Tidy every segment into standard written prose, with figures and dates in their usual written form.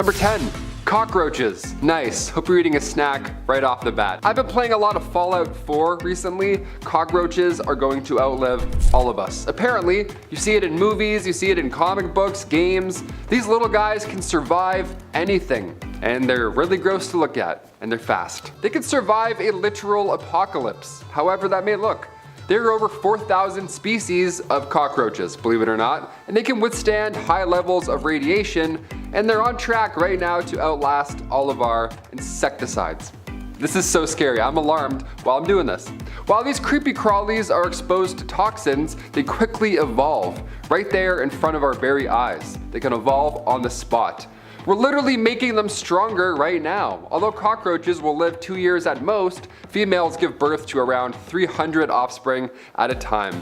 Number 10. Cockroaches. Nice. Hope you're eating a snack right off the bat. I've been playing a lot of Fallout 4 recently. Cockroaches are going to outlive all of us. Apparently, you see it in movies, you see it in comic books, games. These little guys can survive anything, and they're really gross to look at, and they're fast. They can survive a literal apocalypse, however that may look. There are over 4,000 species of cockroaches, believe it or not, and they can withstand high levels of radiation, and they're on track right now to outlast all of our insecticides. This is so scary, I'm alarmed while I'm doing this. While these creepy crawlies are exposed to toxins, they quickly evolve right there in front of our very eyes. They can evolve on the spot. We're literally making them stronger right now. Although cockroaches will live 2 years at most, females give birth to around 300 offspring at a time.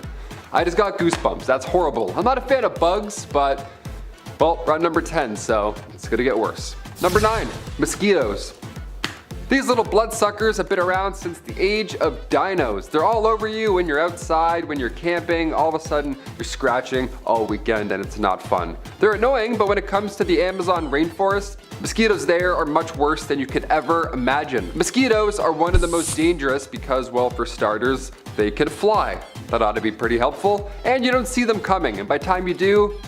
I just got goosebumps, that's horrible. I'm not a fan of bugs, but, well, we're on number 10, so it's gonna get worse. Number 9, mosquitoes. These little bloodsuckers have been around since the age of dinos. They're all over you when you're outside, when you're camping, all of a sudden you're scratching all weekend and it's not fun. They're annoying, but when it comes to the Amazon rainforest, mosquitoes there are much worse than you could ever imagine. Mosquitoes are one of the most dangerous because, well, for starters, they can fly. That ought to be pretty helpful, and you don't see them coming, and by the time you do,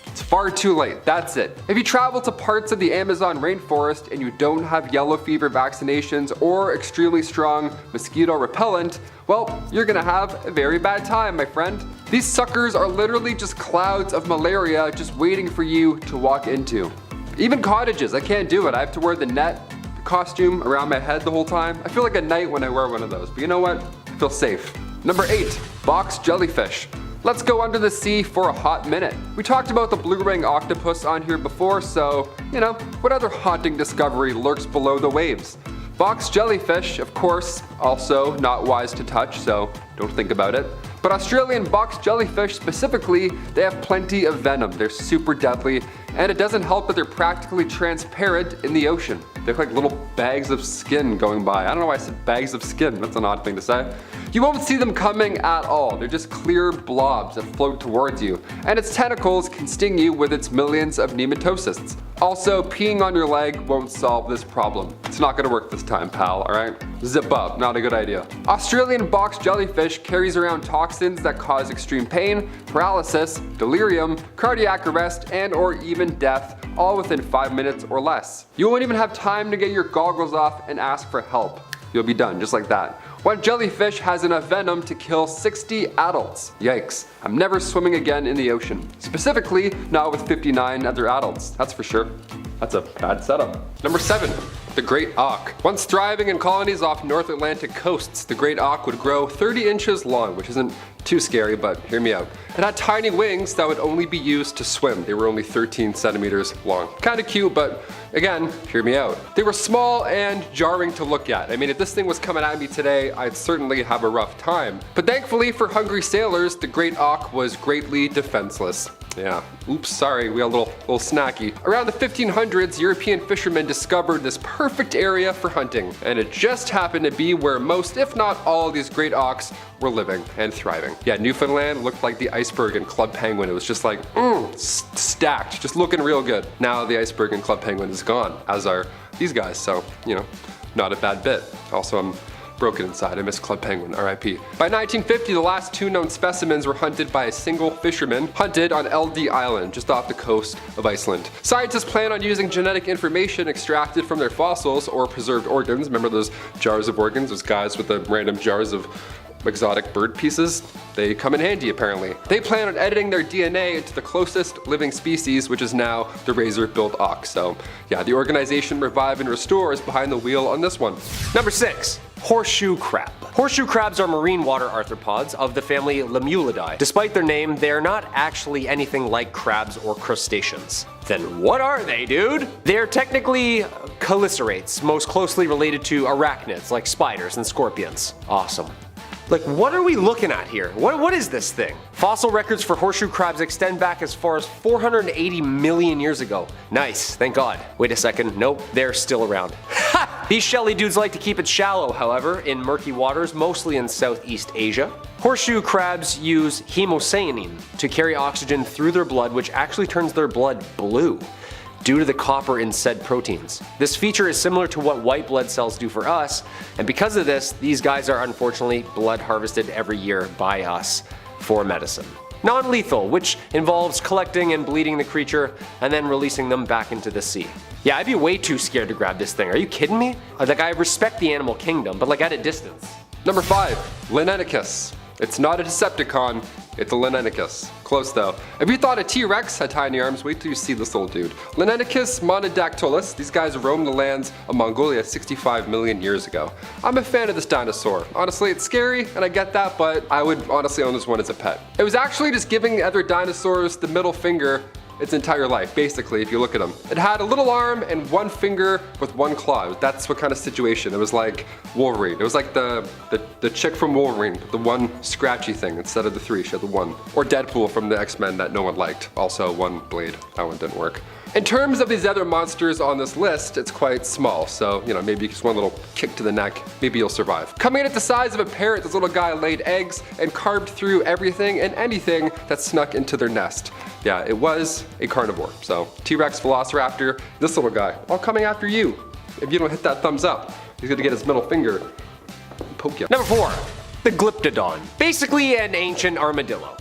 it's far too late, that's it. If you travel to parts of the Amazon rainforest and you don't have yellow fever vaccinations or extremely strong mosquito repellent, well, you're gonna have a very bad time, my friend. These suckers are literally just clouds of malaria just waiting for you to walk into. Even cottages, I can't do it. I have to wear the net costume around my head the whole time. I feel like a knight when I wear one of those, but you know what? I feel safe. Number 8, box jellyfish. Let's go under the sea for a hot minute. We talked about the blue ring octopus on here before, so, you know, what other haunting discovery lurks below the waves? Box jellyfish, of course, also not wise to touch, so don't think about it. But Australian box jellyfish specifically, they have plenty of venom. They're super deadly, and it doesn't help that they're practically transparent in the ocean. They look like little bags of skin going by. I don't know why I said bags of skin, that's an odd thing to say. You won't see them coming at all. They're just clear blobs that float towards you, and its tentacles can sting you with its millions of nematocysts. Also, peeing on your leg won't solve this problem. It's not gonna work this time, pal, alright? Zip up, not a good idea. Australian box jellyfish carries around toxins that cause extreme pain, paralysis, delirium, cardiac arrest, and or even death, all within 5 minutes or less. You won't even have time to get your goggles off and ask for help. You'll be done, just like that. One jellyfish has enough venom to kill 60 adults. Yikes, I'm never swimming again in the ocean. Specifically, not with 59 other adults, that's for sure. That's a bad setup. Number 7, the great auk. Once thriving in colonies off North Atlantic coasts, the great auk would grow 30 inches long, which isn't too scary, but hear me out. It had tiny wings that would only be used to swim. They were only 13 centimeters long. Kinda cute, but again, hear me out. They were small and jarring to look at. I mean, if this thing was coming at me today, I'd certainly have a rough time. But thankfully for hungry sailors, the great auk was greatly defenseless. Yeah, oops, sorry, we got a little snacky. Around the 1500s, European fishermen discovered this perfect area for hunting, and it just happened to be where most, if not all, of these great auks were living and thriving. Yeah, Newfoundland looked like the iceberg in Club Penguin. It was just like, stacked, just looking real good. Now the iceberg in Club Penguin is gone, as are these guys, so, you know, not a bad bit. Also, I'm broken inside. I miss Club Penguin, RIP. By 1950, the last 2 known specimens were hunted by a single fisherman, hunted on LD Island, just off the coast of Iceland. Scientists plan on using genetic information extracted from their fossils or preserved organs. Remember those jars of organs? Those guys with the random jars of exotic bird pieces? They come in handy apparently. They plan on editing their DNA into the closest living species, which is now the razor-billed auk. So yeah, the organization Revive and Restore is behind the wheel on this one. Number 6. Horseshoe crab. Horseshoe crabs are marine water arthropods of the family Lemmulidae. Despite their name, they are not actually anything like crabs or crustaceans. Then what are they, dude? They're technically chelicerates, most closely related to arachnids like spiders and scorpions. Awesome. Like, what are we looking at here? What is this thing? Fossil records for horseshoe crabs extend back as far as 480 million years ago. Nice, thank God. Wait a second, nope, they're still around. Ha! These shelly dudes like to keep it shallow, however, in murky waters, mostly in Southeast Asia. Horseshoe crabs use hemocyanin to carry oxygen through their blood, which actually turns their blood blue. due to the copper in said proteins. This feature is similar to what white blood cells do for us, and because of this, these guys are unfortunately blood harvested every year by us for medicine. Non-lethal, which involves collecting and bleeding the creature and then releasing them back into the sea. Yeah, I'd be way too scared to grab this thing. Are you kidding me? Like, I respect the animal kingdom, but like at a distance. Number 5, Linenicus. It's not a Decepticon, it's a Linenicus. Close though. If you thought a T-Rex had tiny arms, wait till you see this little dude. Linenicus monodactylus, these guys roamed the lands of Mongolia 65 million years ago. I'm a fan of this dinosaur. Honestly, it's scary, and I get that, but I would honestly own this one as a pet. It was actually just giving the other dinosaurs the middle finger its entire life, basically, if you look at them. It had a little arm and one finger with one claw. That's what kind of situation. It was like Wolverine. It was like the chick from Wolverine, the one scratchy thing instead of the 3, she had the 1. Or Deadpool from the X-Men that no one liked. Also 1 blade, that one didn't work. In terms of these other monsters on this list, it's quite small, so maybe just one little kick to the neck, maybe you'll survive. Coming in at the size of a parrot, this little guy laid eggs and carved through everything and anything that snuck into their nest. Yeah, it was a carnivore. So T-Rex, Velociraptor, this little guy, all coming after you. If you don't hit that thumbs up, he's gonna get his middle finger and poke you. Number 4, the Glyptodon. Basically an ancient armadillo.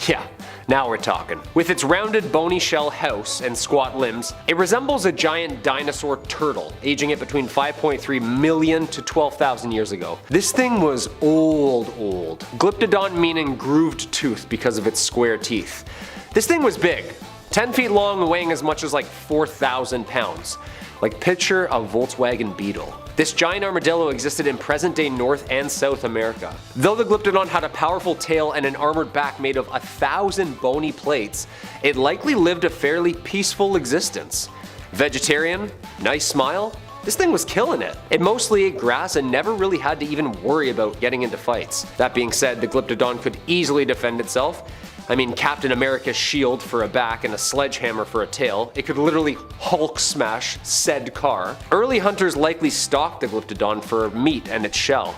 Yeah, now we're talking. With its rounded bony shell house and squat limbs, it resembles a giant dinosaur turtle, aging at between 5.3 million to 12,000 years ago. This thing was old. Glyptodon meaning grooved tooth because of its square teeth. This thing was big, 10 feet long, weighing as much as like 4,000 pounds. Like picture a Volkswagen Beetle. This giant armadillo existed in present-day North and South America. Though the Glyptodon had a powerful tail and an armored back made of 1,000 bony plates, it likely lived a fairly peaceful existence. Vegetarian, nice smile, this thing was killing it. It mostly ate grass and never really had to even worry about getting into fights. That being said, the Glyptodon could easily defend itself. I mean, Captain America's shield for a back and a sledgehammer for a tail. It could literally Hulk smash said car. Early hunters likely stalked the Glyptodon for meat and its shell.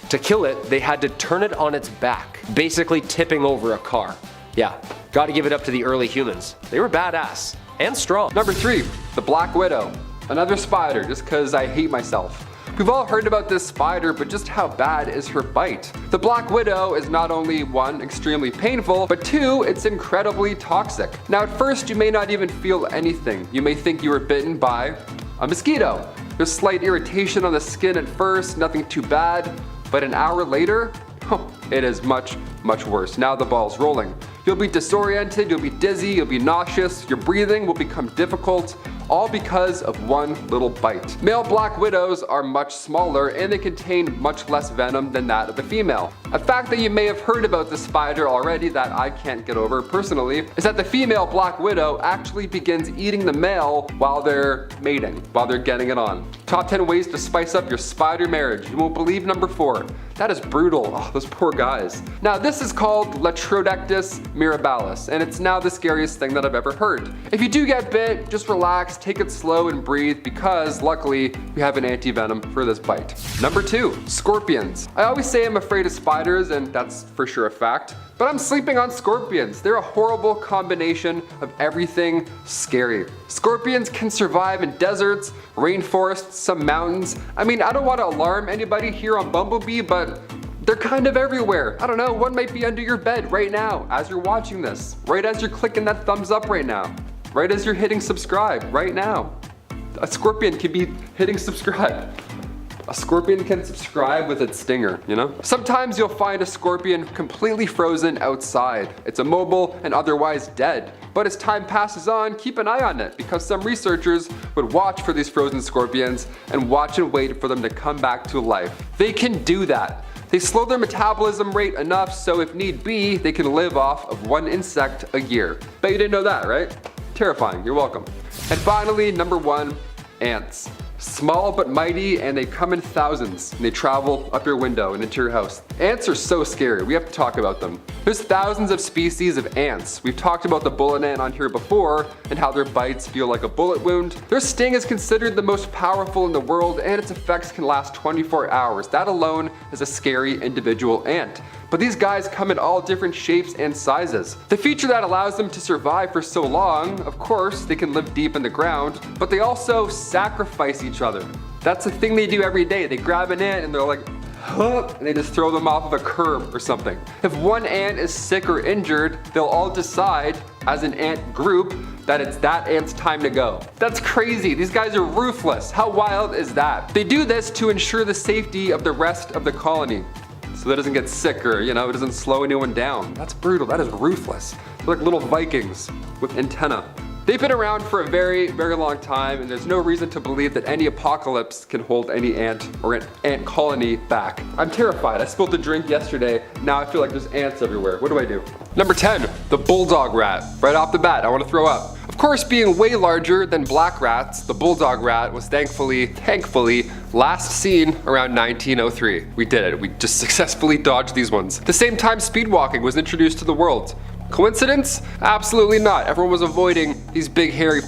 To kill it, they had to turn it on its back, basically tipping over a car. Yeah, gotta give it up to the early humans. They were badass and strong. Number 3, the Black Widow. Another spider, just cause I hate myself. We've all heard about this spider, but just how bad is her bite? The Black Widow is not only 1, extremely painful, but 2, it's incredibly toxic. Now at first you may not even feel anything. You may think you were bitten by a mosquito. There's slight irritation on the skin at first, nothing too bad, but an hour later, it is much worse. Now the ball's rolling. You'll be disoriented, you'll be dizzy, you'll be nauseous, your breathing will become difficult, all because of one little bite. Male black widows are much smaller and they contain much less venom than that of the female. A fact that you may have heard about the spider already that I can't get over personally is that the female black widow actually begins eating the male while they're mating, while they're getting it on. Top 10 ways to spice up your spider marriage. You won't believe number 4. That is brutal. Oh, those poor guys. Now this is called Latrodectus mirabilis, and it's now the scariest thing that I've ever heard. If you do get bit, just relax, take it slow and breathe because luckily we have an anti-venom for this bite. Number 2, scorpions. I always say I'm afraid of spiders, and that's for sure a fact, but I'm sleeping on scorpions. They're a horrible combination of everything scary. Scorpions can survive in deserts, rainforests, some mountains. I mean, I don't want to alarm anybody here on Bumblebee, but they're kind of everywhere. I don't know, one might be under your bed right now as you're watching this, right as you're clicking that thumbs up right now, right as you're hitting subscribe right now. A scorpion could be hitting subscribe. A scorpion can subscribe with its stinger, you know? Sometimes you'll find a scorpion completely frozen outside. It's immobile and otherwise dead. But as time passes on, keep an eye on it because some researchers would watch for these frozen scorpions and watch and wait for them to come back to life. They can do that. They slow their metabolism rate enough so if need be, they can live off of 1 insect a year. Bet you didn't know that, right? Terrifying, you're welcome. And finally, number 1, ants. Small but mighty, and they come in thousands, and they travel up your window and into your house. Ants are so scary, we have to talk about them. There's thousands of species of ants. We've talked about the bullet ant on here before, and how their bites feel like a bullet wound. Their sting is considered the most powerful in the world, and its effects can last 24 hours. That alone is a scary individual ant. but these guys come in all different shapes and sizes. The feature that allows them to survive for so long, of course, they can live deep in the ground, but they also sacrifice each other. That's the thing they do every day. They grab an ant and they're like, huh, and they just throw them off of a curb or something. If one ant is sick or injured, they'll all decide as an ant group that it's that ant's time to go. That's crazy. These guys are ruthless. How wild is that? They do this to ensure the safety of the rest of the colony, so that it doesn't get sick or, it doesn't slow anyone down. That's brutal. That is ruthless. They're like little Vikings with antennae. They've been around for a very, very long time, and there's no reason to believe that any apocalypse can hold any ant or an ant colony back. I'm terrified. I spilled the drink yesterday. Now I feel like there's ants everywhere. What do I do? Number 10, the bulldog rat. Right off the bat, I want to throw up. Of course, being way larger than black rats, the bulldog rat was thankfully, last seen around 1903. We did it. We just successfully dodged these ones. The same time speed walking was introduced to the world. Coincidence? Absolutely not. Everyone was avoiding these big hairy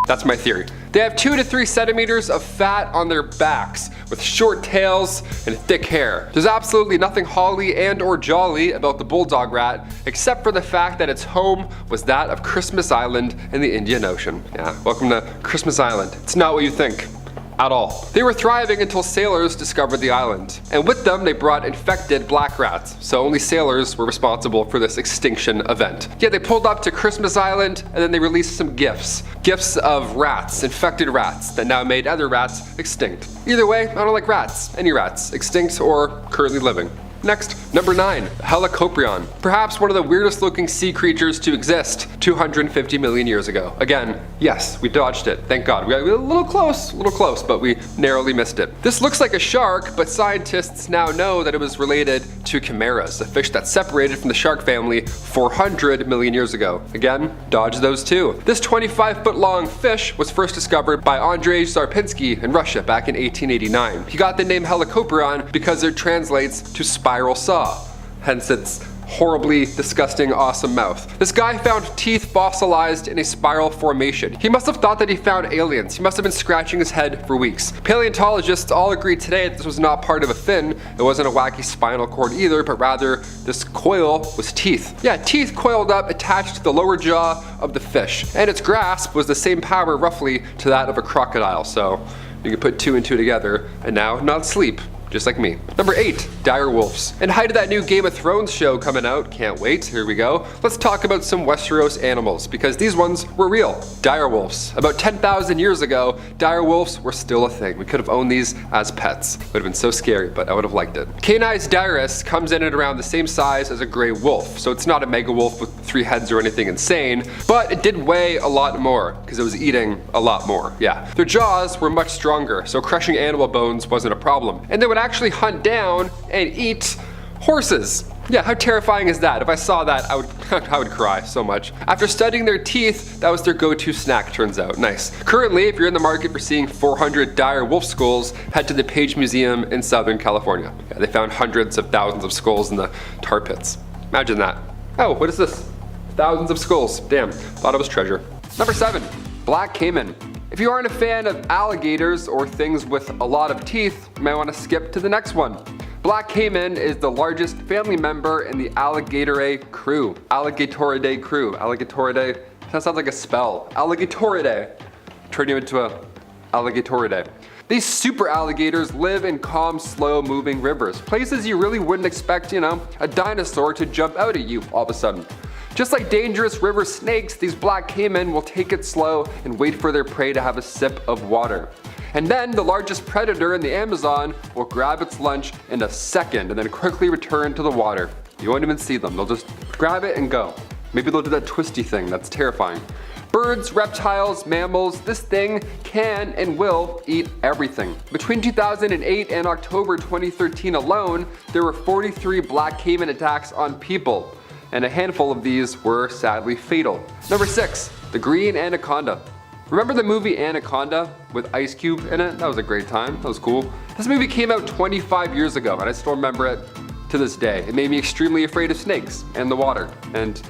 That's my theory. They have 2 to 3 centimeters of fat on their backs with short tails and thick hair. There's absolutely nothing holly and or jolly about the bulldog rat except for the fact that its home was that of Christmas Island in the Indian Ocean. Yeah, welcome to Christmas Island. It's not what you think. At all. They were thriving until sailors discovered the island. And with them, they brought infected black rats. So only sailors were responsible for this extinction event. Yeah, they pulled up to Christmas Island and then they released some gifts. Gifts of rats, infected rats, that now made other rats extinct. Either way, I don't like rats. Any rats, extinct or currently living. Next, number 9, Helicoprion. Perhaps one of the weirdest looking sea creatures to exist 250 million years ago. Again, yes, we dodged it. Thank God. We got a little close, but we narrowly missed it. This looks like a shark, but scientists now know that it was related to chimeras, a fish that separated from the shark family 400 million years ago. Again, dodge those too. This 25-foot long fish was first discovered by Andrei Zarpinsky in Russia back in 1889. He got the name Helicoprion because it translates to spiral saw, hence its horribly disgusting awesome mouth. This guy found teeth fossilized in a spiral formation. He must have thought that he found aliens. He must have been scratching his head for weeks. Paleontologists all agree today that this was not part of a fin. It wasn't a wacky spinal cord either, but rather this coil was teeth. Yeah, teeth coiled up attached to the lower jaw of the fish, and its grasp was the same power roughly to that of a crocodile. So you can put 2 and 2 together and now not asleep. Just like me. Number 8, dire wolves. In height of that new Game of Thrones show coming out, can't wait, here we go. Let's talk about some Westeros animals, because these ones were real. Dire wolves. About 10,000 years ago, dire wolves were still a thing. We could have owned these as pets. Would have been so scary, but I would have liked it. Canis dirus comes in at around the same size as a gray wolf, so it's not a mega wolf with 3 heads or anything insane, but it did weigh a lot more, because it was eating a lot more, yeah. Their jaws were much stronger, so crushing animal bones wasn't a problem. And they would actually hunt down and eat horses. Yeah, how terrifying is that? If I saw that, I would cry so much. After studying their teeth, that was their go-to snack, turns out. Nice. Currently, if you're in the market for seeing 400 dire wolf skulls, head to the Page Museum in Southern California. Yeah, they found hundreds of thousands of skulls in the tar pits. Imagine that. Oh, what is this? Thousands of skulls. Damn, thought it was treasure. Number 7, black caiman. If you aren't a fan of alligators or things with a lot of teeth, you might want to skip to the next one. Black caiman is the largest family member in the Alligatoridae crew. Alligatoridae crew. Alligatoridae. That sounds like a spell. Alligatoridae. Turn you into a Alligatoridae. These super alligators live in calm, slow-moving rivers. Places you really wouldn't expect, a dinosaur to jump out at you all of a sudden. Just like dangerous river snakes, these black caiman will take it slow and wait for their prey to have a sip of water. And then the largest predator in the Amazon will grab its lunch in a second and then quickly return to the water. You won't even see them. They'll just grab it and go. Maybe they'll do that twisty thing. That's terrifying. Birds, reptiles, mammals, this thing can and will eat everything. Between 2008 and October 2013 alone, there were 43 black caiman attacks on people, and a handful of these were sadly fatal. Number 6, the green anaconda. Remember the movie Anaconda with Ice Cube in it? That was a great time. That was cool. This movie came out 25 years ago, and I still remember it to this day. It made me extremely afraid of snakes and the water, and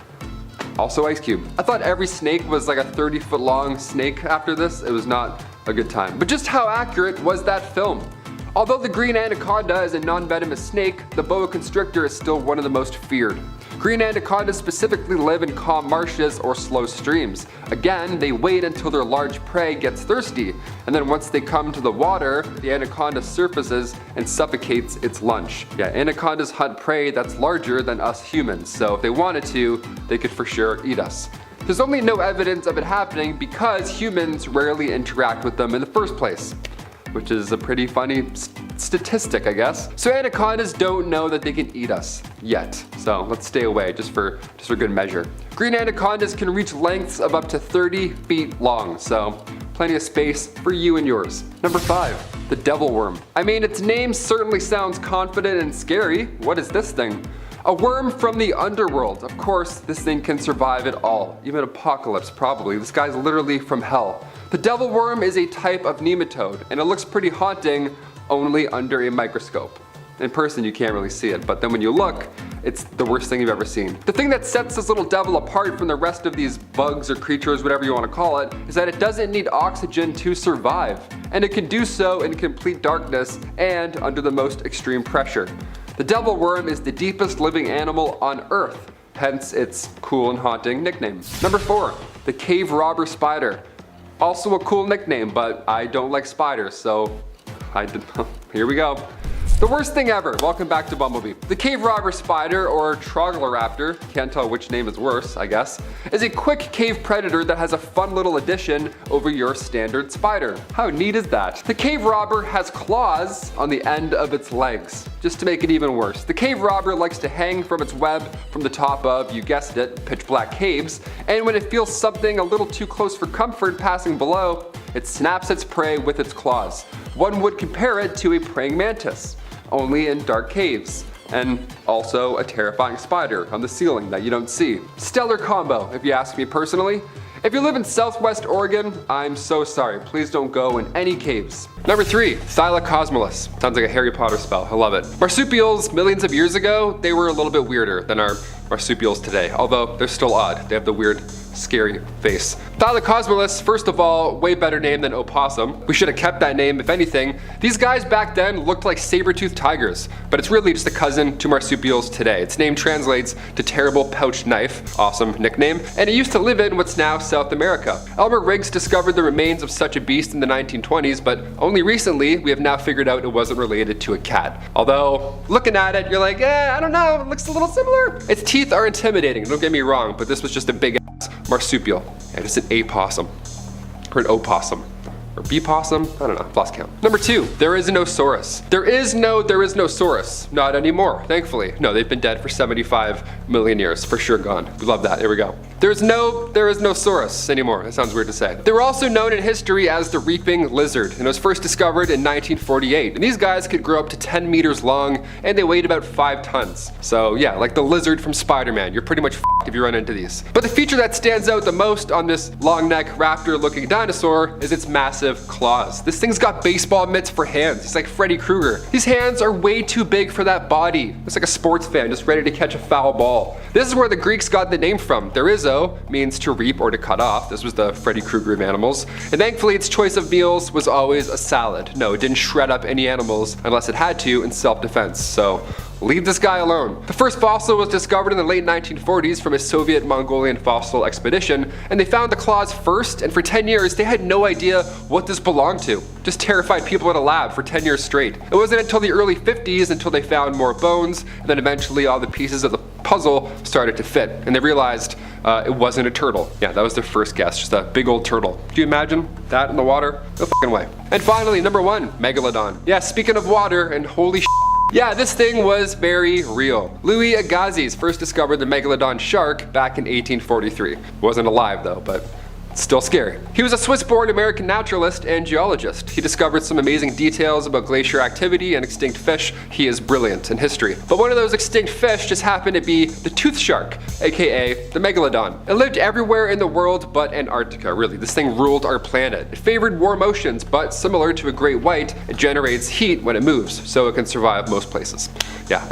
also Ice Cube. I thought every snake was like a 30-foot long snake after this. It was not a good time. But just how accurate was that film? Although the green anaconda is a non-venomous snake, the boa constrictor is still one of the most feared. Green anacondas specifically live in calm marshes or slow streams. Again, they wait until their large prey gets thirsty, and then once they come to the water, the anaconda surfaces and suffocates its lunch. Yeah, anacondas hunt prey that's larger than us humans, so if they wanted to, they could for sure eat us. There's only no evidence of it happening because humans rarely interact with them in the first place, which is a pretty funny statistic, I guess. So anacondas don't know that they can eat us yet. So let's stay away just for good measure. Green anacondas can reach lengths of up to 30 feet long, so plenty of space for you and yours. Number 5, the devil worm. I mean, its name certainly sounds confident and scary. What is this thing? A worm from the underworld. Of course, this thing can survive it all, even apocalypse probably. This guy's literally from hell. The devil worm is a type of nematode, and it looks pretty haunting only under a microscope. In person you can't really see it, but then when you look, it's the worst thing you've ever seen. The thing that sets this little devil apart from the rest of these bugs or creatures, whatever you want to call it, is that it doesn't need oxygen to survive, and it can do so in complete darkness and under the most extreme pressure. The devil worm is the deepest living animal on Earth, hence its cool and haunting nickname. Number 4, the cave robber spider. Also a cool nickname, but I don't like spiders, so here we go. The worst thing ever. Welcome back to Bumblebee. The cave robber spider, or troglodyte, can't tell which name is worse, I guess, is a quick cave predator that has a fun little addition over your standard spider. How neat is that? The cave robber has claws on the end of its legs, just to make it even worse. The cave robber likes to hang from its web from the top of, you guessed it, pitch black caves, and when it feels something a little too close for comfort passing below, it snaps its prey with its claws. One would compare it to a praying mantis, only in dark caves, and also a terrifying spider on the ceiling that you don't see. Stellar combo, if you ask me personally. If you live in Southwest Oregon, I'm so sorry. Please don't go in any caves. Number 3, Thylacosmolus. Sounds like a Harry Potter spell. I love it. Marsupials, millions of years ago, they were a little bit weirder than our marsupials today, although they're still odd. They have the weird, scary face. Thylacosmolus, first of all, way better name than opossum. We should have kept that name, if anything. These guys back then looked like saber-toothed tigers, but it's really just a cousin to marsupials today. Its name translates to terrible pouched knife, awesome nickname, and it used to live in what's now South America. Elmer Riggs discovered the remains of such a beast in the 1920s, but only recently we have now figured out it wasn't related to a cat. Although, looking at it, you're like, I don't know, it looks a little similar. Its teeth are intimidating, don't get me wrong, but this was just a big marsupial. And it's an apossum, or an opossum, or bee-possum, I don't know, I've lost count. Number 2, there is no saurus. There is no saurus, not anymore, thankfully. No, they've been dead for 75 million years, for sure gone. We love that, here we go. There is no saurus anymore, that sounds weird to say. They were also known in history as the reaping lizard, and it was first discovered in 1948. And these guys could grow up to 10 meters long, and they weighed about 5 tons. So yeah, like the lizard from Spider-Man, you're pretty much f***ed if you run into these. But the feature that stands out the most on this long neck raptor looking dinosaur is its massive claws. This thing's got baseball mitts for hands. It's like Freddy Krueger. These hands are way too big for that body. It's like a sports fan just ready to catch a foul ball. This is where the Greeks got the name from. Therizo means to reap or to cut off. This was the Freddy Krueger of animals. And thankfully its choice of meals was always a salad. No, it didn't shred up any animals unless it had to in self-defense. So leave this guy alone. The first fossil was discovered in the late 1940s from a Soviet Mongolian fossil expedition, and they found the claws first, and for 10 years they had no idea what this belonged to. Just terrified people in a lab for 10 years straight. It wasn't until the early 50s until they found more bones, and then eventually all the pieces of the puzzle started to fit, and they realized it wasn't a turtle. Yeah, that was their first guess, just a big old turtle. Do you imagine that in the water? No fucking way. And finally, number 1, Megalodon. Yeah, speaking of water, and holy shit, yeah, this thing was very real. Louis Agassiz first discovered the Megalodon shark back in 1843. Wasn't alive though, but still scary. He was a Swiss-born American naturalist and geologist. He discovered some amazing details about glacier activity and extinct fish. He is brilliant in history. But one of those extinct fish just happened to be the tooth shark, aka the Megalodon. It lived everywhere in the world but Antarctica, really. This thing ruled our planet. It favored warm oceans, but similar to a great white, it generates heat when it moves, so it can survive most places. Yeah,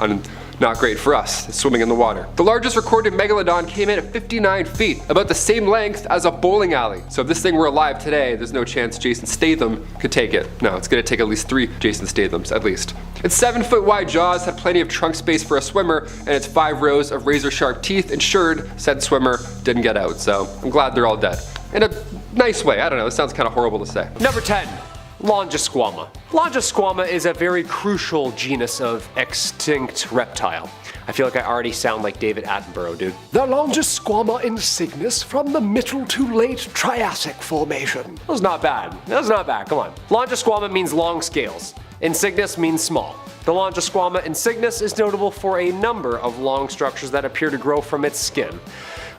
Not great for us, swimming in the water. The largest recorded Megalodon came in at 59 feet, about the same length as a bowling alley. So if this thing were alive today, there's no chance Jason Statham could take it. No, it's gonna take at least 3 Jason Stathams, at least. Its 7-foot wide jaws had plenty of trunk space for a swimmer, and its 5 rows of razor-sharp teeth ensured said swimmer didn't get out. So I'm glad they're all dead. In a nice way, I don't know, this sounds kind of horrible to say. Number 10. Longisquama. Longisquama is a very crucial genus of extinct reptile. I feel like I already sound like David Attenborough, dude. The Longisquama insignis from the Middle to Late Triassic Formation. That was not bad. That was not bad, come on. Longisquama means long scales. Insignis means small. The Longisquama insignis is notable for a number of long structures that appear to grow from its skin.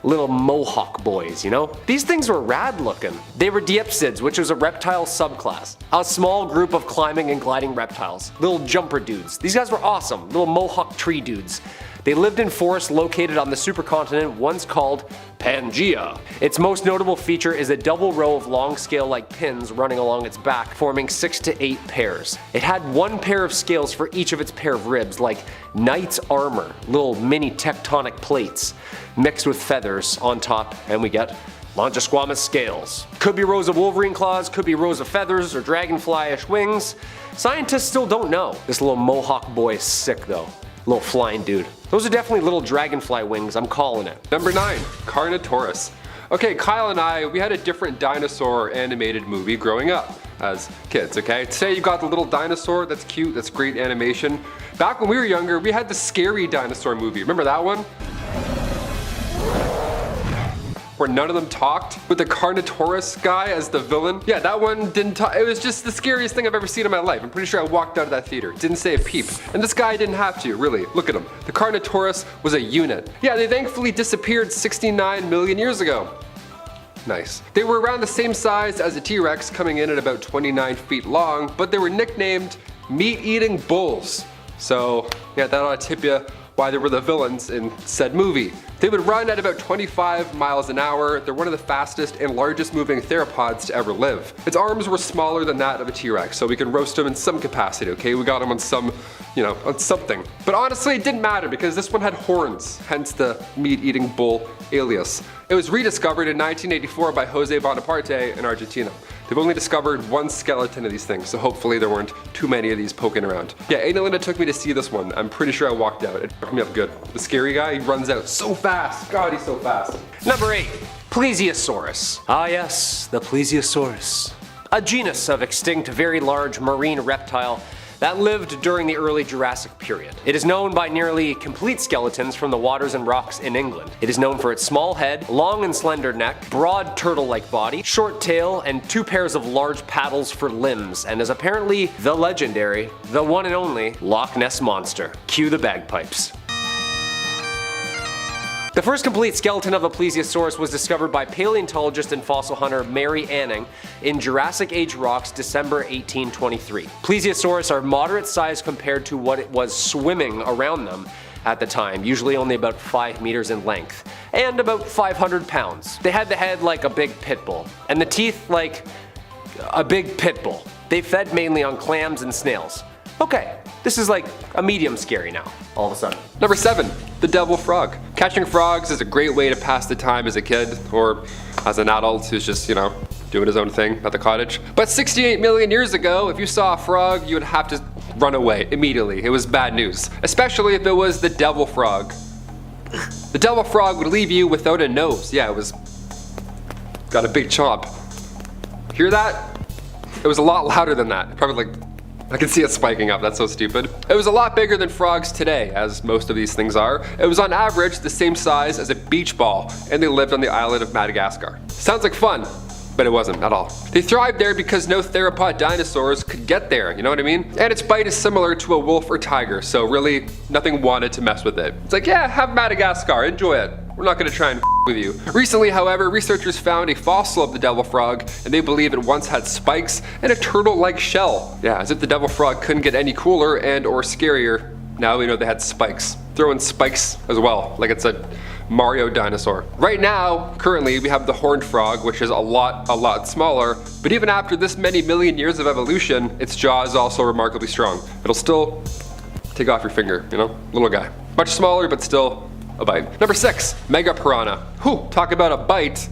Little mohawk boys, you know? These things were rad looking. They were diapsids, which was a reptile subclass. A small group of climbing and gliding reptiles. Little jumper dudes. These guys were awesome. Little mohawk tree dudes. They lived in forests located on the supercontinent once called Pangaea. Its most notable feature is a double row of long scale-like pins running along its back, forming 6 to 8 pairs. It had 1 pair of scales for each of its pair of ribs, like knight's armor, little mini tectonic plates, mixed with feathers on top, and we get Longisquama scales. Could be rows of wolverine claws, could be rows of feathers or dragonfly-ish wings. Scientists still don't know. This little mohawk boy is sick though. Little flying dude. Those are definitely little dragonfly wings, I'm calling it. Number 9, Carnotaurus. Okay, Kyle and I, we had a different dinosaur animated movie growing up as kids, okay? Today you got the little dinosaur, that's cute, that's great animation. Back when we were younger, we had the scary dinosaur movie. Remember that one? Where none of them talked, with the Carnotaurus guy as the villain. Yeah, that one didn't talk. It was just the scariest thing I've ever seen in my life. I'm pretty sure I walked out of that theater. Didn't say a peep. And this guy didn't have to, really. Look at him. The Carnotaurus was a unit. Yeah, they thankfully disappeared 69 million years ago. Nice. They were around the same size as a T-Rex, coming in at about 29 feet long, but they were nicknamed meat-eating bulls. So, yeah, that ought to tip you why they were the villains in said movie. They would run at about 25 miles an hour. They're one of the fastest and largest moving theropods to ever live. Its arms were smaller than that of a T-Rex, so we can roast them in some capacity, okay? We got them on some, on something. But honestly, it didn't matter because this one had horns, hence the meat-eating bull alias. It was rediscovered in 1984 by Jose Bonaparte in Argentina. They've only discovered 1 skeleton of these things, so hopefully there weren't too many of these poking around. Yeah, Adelina took me to see this one. I'm pretty sure I walked out. It fucked me up good. The scary guy, he runs out so fast. God, he's so fast. Number 8. Plesiosaurus. Ah yes, the Plesiosaurus. A genus of extinct, very large marine reptile that lived during the early Jurassic period. It is known by nearly complete skeletons from the waters and rocks in England. It is known for its small head, long and slender neck, broad turtle-like body, short tail, and 2 pairs of large paddles for limbs, and is apparently the legendary, the one and only, Loch Ness Monster. Cue the bagpipes. The first complete skeleton of a plesiosaurus was discovered by paleontologist and fossil hunter Mary Anning in Jurassic Age rocks December 1823. Plesiosaurus are moderate size compared to what it was swimming around them at the time, usually only about 5 meters in length, and about 500 pounds. They had the head like a big pit bull, and the teeth like a big pit bull. They fed mainly on clams and snails. Okay, this is like a medium scary now, all of a sudden. Number 7, the devil frog. Catching frogs is a great way to pass the time as a kid, or as an adult who's just, doing his own thing at the cottage. But 68 million years ago, if you saw a frog, you would have to run away immediately. It was bad news, especially if it was the devil frog. The devil frog would leave you without a nose. Yeah, it was got a big chomp. Hear that? It was a lot louder than that. Probably like, I can see it spiking up, that's so stupid. It was a lot bigger than frogs today, as most of these things are. It was on average the same size as a beach ball, and they lived on the island of Madagascar. Sounds like fun, but it wasn't at all. They thrived there because no theropod dinosaurs could get there, you know what I mean? And its bite is similar to a wolf or tiger, so really nothing wanted to mess with it. It's like, yeah, have Madagascar, enjoy it. We're not gonna try and with you. Recently, however, researchers found a fossil of the devil frog, and they believe it once had spikes and a turtle-like shell. Yeah, as if the devil frog couldn't get any cooler and or scarier. Now we know they had spikes. Throw in spikes as well, like it's a Mario dinosaur. Right now, currently, we have the horned frog, which is a lot smaller, but even after this many million years of evolution, its jaw is also remarkably strong. It'll still take off your finger, little guy. Much smaller, but still a bite. Number 6, Mega Piranha. Whew, talk about a bite.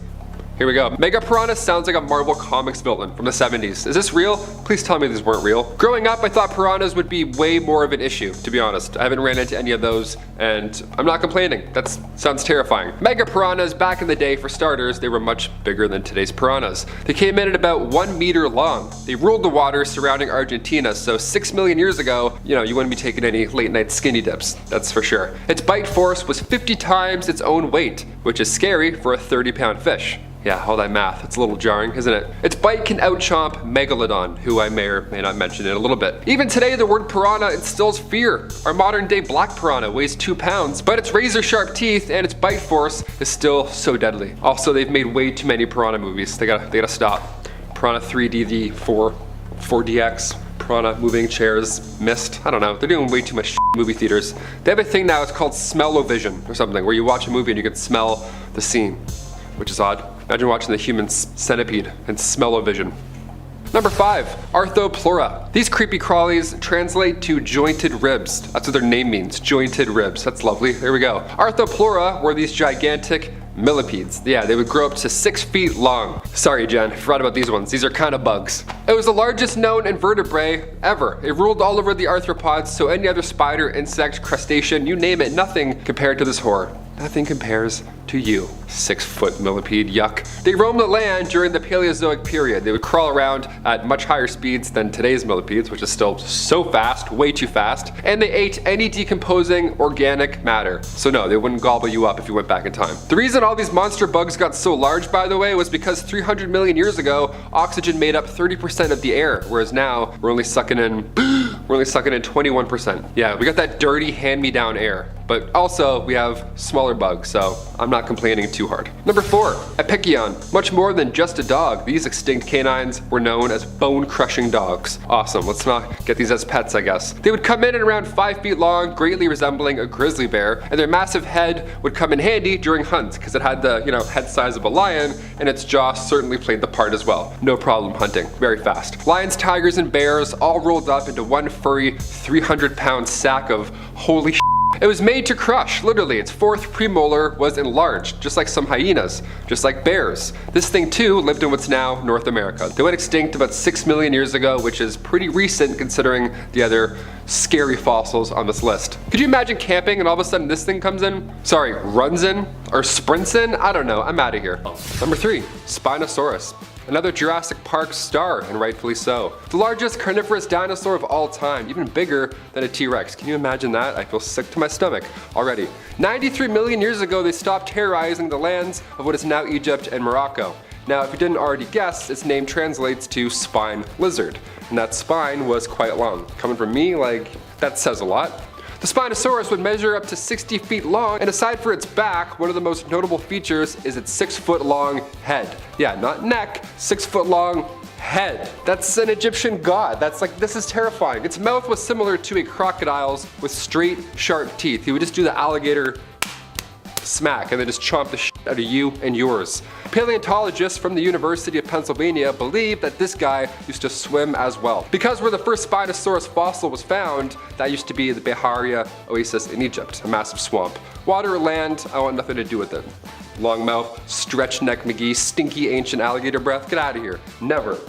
Here we go. Mega Piranha sounds like a Marvel Comics villain from the 70s. Is this real? Please tell me these weren't real. Growing up, I thought piranhas would be way more of an issue, to be honest. I haven't ran into any of those, and I'm not complaining. That sounds terrifying. Mega Piranhas, back in the day, for starters, they were much bigger than today's piranhas. They came in at about 1 meter long. They ruled the waters surrounding Argentina, so 6 million years ago, you wouldn't be taking any late night skinny dips, that's for sure. Its bite force was 50 times its own weight, which is scary for a 30-pound fish. Yeah, all that math, it's a little jarring, isn't it? Its bite can out-chomp Megalodon, who I may or may not mention in a little bit. Even today, the word piranha instills fear. Our modern day black piranha weighs 2 pounds, but its razor-sharp teeth and its bite force is still so deadly. Also, they've made way too many piranha movies. They gotta stop. Piranha 3D, 4DX, Piranha moving chairs, Mist. I don't know, they're doing way too much shit in movie theaters. They have a thing now, it's called smell-o-vision or something, where you watch a movie and you can smell the scene, which is odd. Imagine watching the human centipede and smell-o-vision. Number 5, Arthroplura. These creepy crawlies translate to jointed ribs. That's what their name means, jointed ribs. That's lovely, there we go. Arthroplura were these gigantic millipedes. Yeah, they would grow up to 6 feet long. Sorry, Jen, I forgot about these ones. These are kind of bugs. It was the largest known invertebrate ever. It ruled all over the arthropods, so any other spider, insect, crustacean, you name it, nothing compared to this horror. Nothing compares to you, 6-foot millipede, yuck. They roamed the land during the Paleozoic period. They would crawl around at much higher speeds than today's millipedes, which is still so fast, way too fast, and they ate any decomposing organic matter. So no, they wouldn't gobble you up if you went back in time. The reason all these monster bugs got so large, by the way, was because 300 million years ago, oxygen made up 30% of the air, whereas now we're only sucking in 21%. Yeah, we got that dirty hand-me-down air. But also, we have smaller bugs, so I'm not complaining too hard. Number 4, Epicyon. Much more than just a dog, these extinct canines were known as bone-crushing dogs. Awesome, let's not get these as pets, I guess. They would come in at around 5 feet long, greatly resembling a grizzly bear, and their massive head would come in handy during hunts, because it had the, head size of a lion, and its jaw certainly played the part as well. No problem hunting, very fast. Lions, tigers, and bears all rolled up into one furry 300-pound sack of holy shit. It was made to crush, literally. Its 4th premolar was enlarged, just like some hyenas, just like bears. This thing too lived in what's now North America. They went extinct about 6 million years ago, which is pretty recent considering the other scary fossils on this list. Could you imagine camping and all of a sudden this thing comes in? Sorry, runs in? Or sprints in? I don't know, I'm out of here. Number 3, Spinosaurus. Another Jurassic Park star, and rightfully so. The largest carnivorous dinosaur of all time, even bigger than a T-Rex. Can you imagine that? I feel sick to my stomach already. 93 million years ago, they stopped terrorizing the lands of what is now Egypt and Morocco. Now, if you didn't already guess, its name translates to spine lizard, and that spine was quite long. Coming from me, that says a lot. The Spinosaurus would measure up to 60 feet long, and aside for its back, one of the most notable features is its 6-foot long head. Yeah, not neck, 6-foot long head. That's an Egyptian god. This is terrifying. Its mouth was similar to a crocodile's with straight, sharp teeth. He would just do the alligator smack and then just chomp the shit out of you and yours. Paleontologists from the University of Pennsylvania believe that this guy used to swim as well. Because where the first Spinosaurus fossil was found, that used to be the Beharia Oasis in Egypt, a massive swamp. Water or land, I want nothing to do with it. Long mouth, stretch neck McGee, stinky ancient alligator breath, get out of here. Never.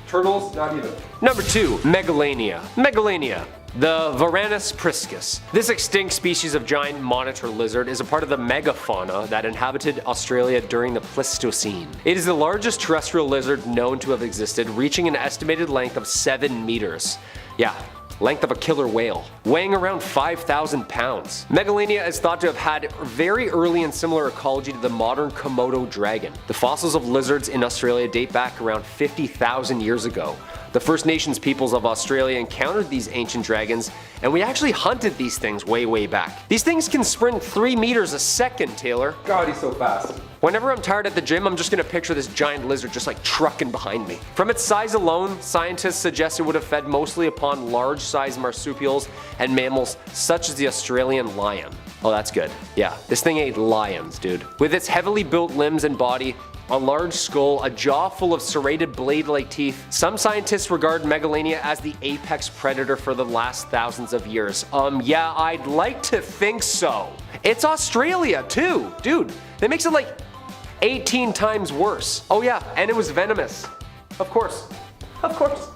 Turtles, not even. Number 2, Megalania. Megalania. The Varanus priscus. This extinct species of giant monitor lizard is a part of the megafauna that inhabited Australia during the Pleistocene. It is the largest terrestrial lizard known to have existed, reaching an estimated length of 7 meters. Yeah, length of a killer whale, weighing around 5,000 pounds. Megalania is thought to have had very early and similar ecology to the modern Komodo dragon. The fossils of lizards in Australia date back around 50,000 years ago. The First Nations peoples of Australia encountered these ancient dragons, and we actually hunted these things way back. These things can sprint 3 meters a second, Taylor. God, he's so fast. Whenever I'm tired at the gym, I'm just gonna picture this giant lizard just trucking behind me. From its size alone, scientists suggest it would have fed mostly upon large-sized marsupials and mammals such as the Australian lion. Oh, that's good. Yeah, this thing ate lions, dude. With its heavily built limbs and body, A large skull, a jaw full of serrated blade-like teeth. Some scientists regard Megalania as the apex predator for the last thousands of years. Yeah, I'd like to think so. It's Australia too. Dude, that makes it like 18 times worse. Oh yeah, and it was venomous. Of course. Of course.